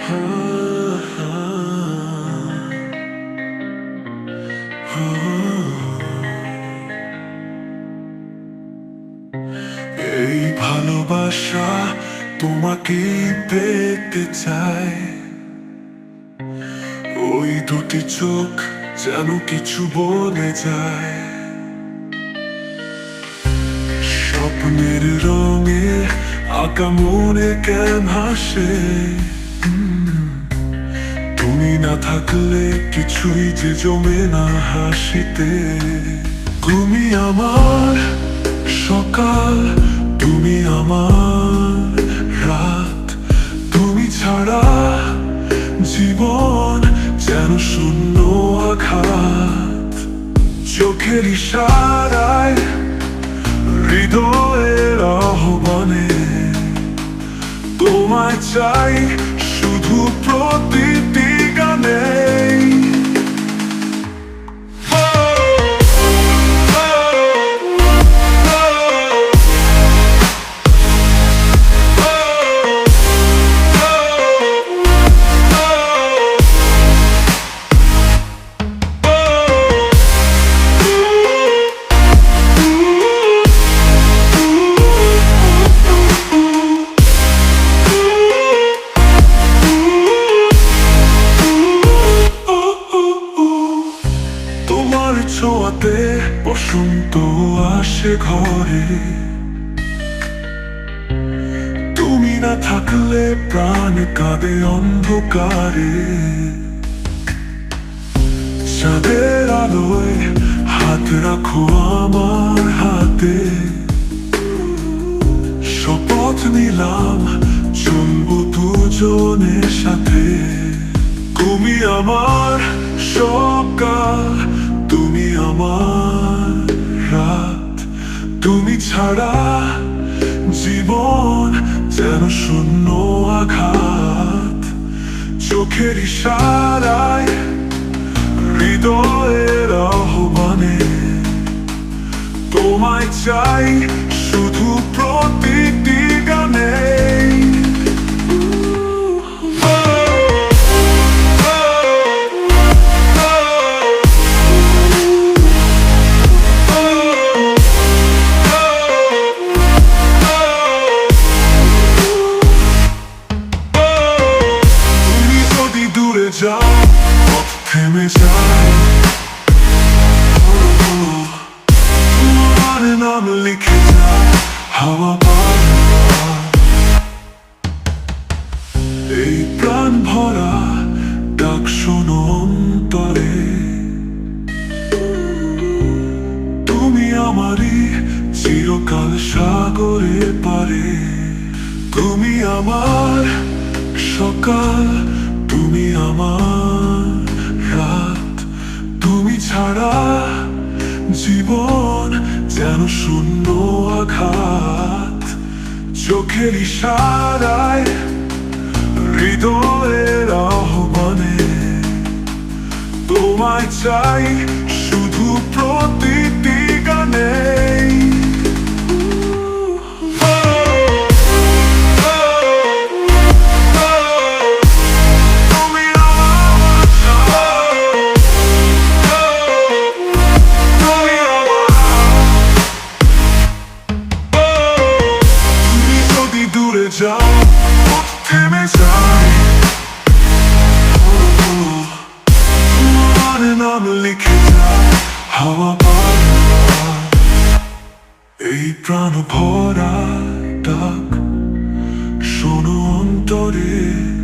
এই ভালোবাসা তোমাকে পেতে চাই। ওই দুটি চোখ যেন কিছু বলে যায়। স্বপ্নের রঙে আঁকা মনে কেন হাসে। তুমি না থাকলে কিছুই যে জমে না হাসিতে। তুমি আমার সকাল, তুমি আমার রাত। তুমি ছাড়া জীবন যেন শূন্য আঘাত। চোখের ইশারায়, হৃদয়ের আহ্বানে তোমায় চাই শুধু প্রতিটি গানে। তোমার ছোঁয়াতে বসন্ত আসে ঘরে। তুমি না থাকলে প্রাণ কাঁদে অন্ধকারে। চাঁদের আলোয় হাত রাখো আমার হাতে। শপথ নিলাম চলবো দুজনের সাথে। তুমি আমার সকাল, তুমি আমার রাত। তুমি ছাড়া জীবন যেন শূন্য আঘাত। চোখের ইশারায়, হৃদয়ের আহ্বানে তোমায় চাই শুধু প্রতিটি গানে। যাও পথ থেমে যায়। তোমার নাম লিখে যায় হাওয়া বারবার। এই প্রাণ ভরা ডাক শোনো অন্তরে। তুমি আমারই চিরকাল সাগরের পারে। তুমি আমার সকাল, তুমি আমার রাত। তুমি ছাড়া জীবন যেন শূন্য আঘাত। চোখের ইশারায়, হৃদয়ের আহ্বানে তোমায় চাই শুধু প্রতিটি গানে। যাও পথ থেমে যায়। তোমার নাম লিখে যায় হাওয়া বারবার। এই প্রাণ ভরা ডাক শোনো অন্তরে।